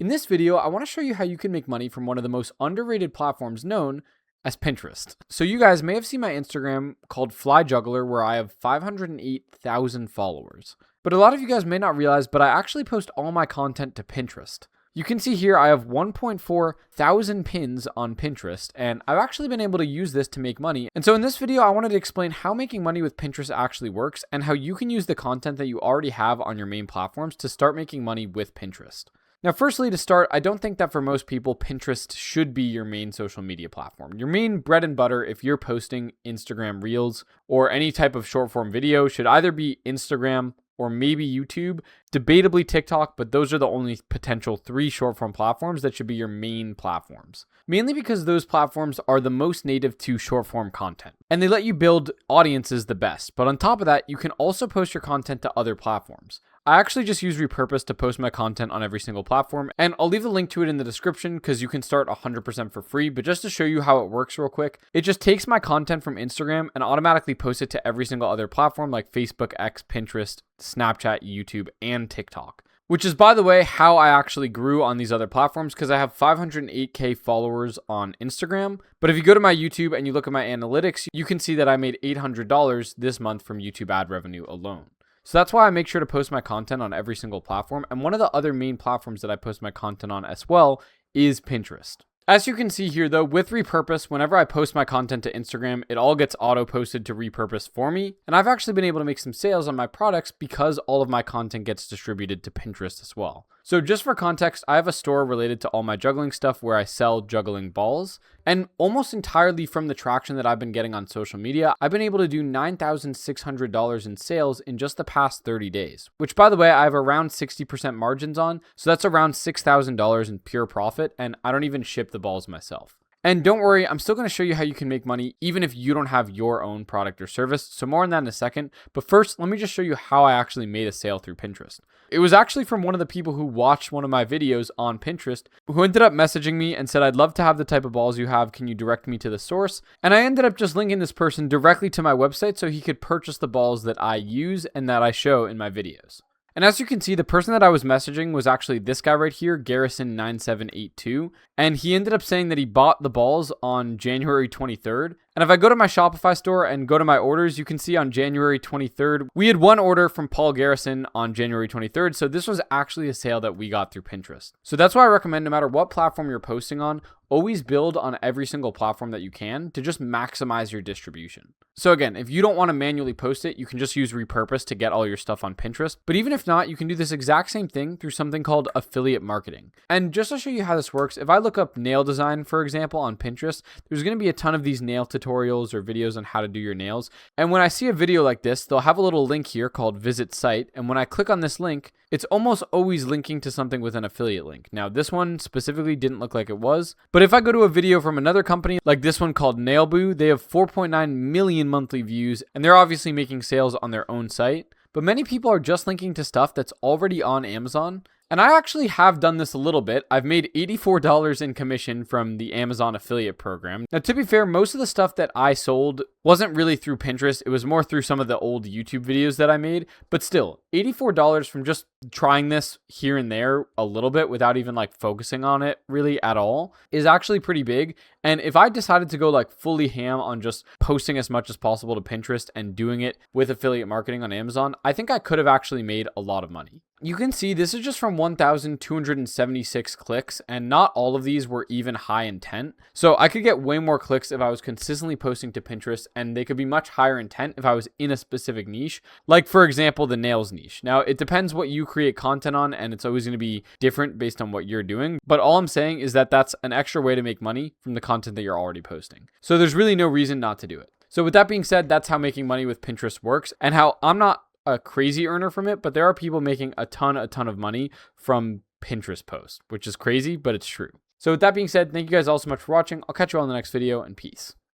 In this video, I want to show you how you can make money from one of the most underrated platforms known as Pinterest. So you guys may have seen my Instagram called Fly Juggler, where I have 508,000 followers. But a lot of you guys may not realize, but I actually post all my content to Pinterest. You can see here I have 1.4 thousand pins on Pinterest, and I've actually been able to use this to make money. And so in this video, I wanted to explain how making money with Pinterest actually works and how you can use the content that you already have on your main platforms to start making money with Pinterest. Now, firstly, to start, I don't think that for most people, Pinterest should be your main social media platform. Your main bread and butter, if you're posting Instagram Reels or any type of short form video, should either be Instagram or maybe YouTube, debatably TikTok, but those are the only potential 3 short form platforms that should be your main platforms. Mainly because those platforms are the most native to short form content, and they let you build audiences the best. But on top of that, you can also post your content to other platforms. I actually just use Repurpose to post my content on every single platform, and I'll leave a link to it in the description because you can start 100% for free. But just to show you how it works real quick, it just takes my content from Instagram and automatically posts it to every single other platform like Facebook, X, Pinterest, Snapchat, YouTube, and TikTok. Which is, by the way, how I actually grew on these other platforms, because I have 508k followers on Instagram. But if you go to my YouTube and you look at my analytics, you can see that I made $800 this month from YouTube ad revenue alone. So that's why I make sure to post my content on every single platform. And one of the other main platforms that I post my content on as well is Pinterest. As you can see here though, with Repurpose, whenever I post my content to Instagram, it all gets auto-posted to Repurpose for me. And I've actually been able to make some sales on my products because all of my content gets distributed to Pinterest as well. So just for context, I have a store related to all my juggling stuff where I sell juggling balls. And almost entirely from the traction that I've been getting on social media, I've been able to do $9,600 in sales in just the past 30 days. Which, by the way, I have around 60% margins on. So that's around $6,000 in pure profit. And I don't even ship the balls myself. And don't worry, I'm still going to show you how you can make money even if you don't have your own product or service. So more on that in a second. But first, let me just show you how I actually made a sale through Pinterest. It was actually from one of the people who watched one of my videos on Pinterest who ended up messaging me and said, "I'd love to have the type of balls you have. Can you direct me to the source?" And I ended up just linking this person directly to my website so he could purchase the balls that I use and that I show in my videos. And as you can see, the person that I was messaging was actually this guy right here, Garrison9782. And he ended up saying that he bought the balls on January 23rd. And if I go to my Shopify store and go to my orders, you can see on January 23rd, we had one order from Paul Garrison on January 23rd. So this was actually a sale that we got through Pinterest. So that's why I recommend no matter what platform you're posting on, always build on every single platform that you can to just maximize your distribution. So again, if you don't want to manually post it, you can just use Repurpose to get all your stuff on Pinterest. But even if not, you can do this exact same thing through something called affiliate marketing. And just to show you how this works, if I look up nail design, for example, on Pinterest, there's going to be a ton of these nail tutorials or videos on how to do your nails. And when I see a video like this, they'll have a little link here called visit site. And when I click on this link, it's almost always linking to something with an affiliate link. Now, this one specifically didn't look like it was, but if I go to a video from another company like this one called Nailboo, they have 4.9 million monthly views, and they're obviously making sales on their own site. But many people are just linking to stuff that's already on Amazon. And I actually have done this a little bit. I've made $84 in commission from the Amazon affiliate program. Now, to be fair, most of the stuff that I sold wasn't really through Pinterest. It was more through some of the old YouTube videos that I made. But still, $84 from just trying this here and there a little bit without even like focusing on it really at all is actually pretty big. And if I decided to go like fully ham on just posting as much as possible to Pinterest and doing it with affiliate marketing on Amazon, I think I could have actually made a lot of money. You can see this is just from 1,276 clicks, and not all of these were even high intent. So I could get way more clicks if I was consistently posting to Pinterest, and they could be much higher intent if I was in a specific niche, like for example, the nails niche. Now, it depends what you create content on, and it's always going to be different based on what you're doing. But all I'm saying is that that's an extra way to make money from the content that you're already posting. So there's really no reason not to do it. So with that being said, that's how making money with Pinterest works, and how I'm not a crazy earner from it, but there are people making a ton of money from Pinterest posts, which is crazy, but it's true. So with that being said, thank you guys all so much for watching. I'll catch you all in the next video, and peace.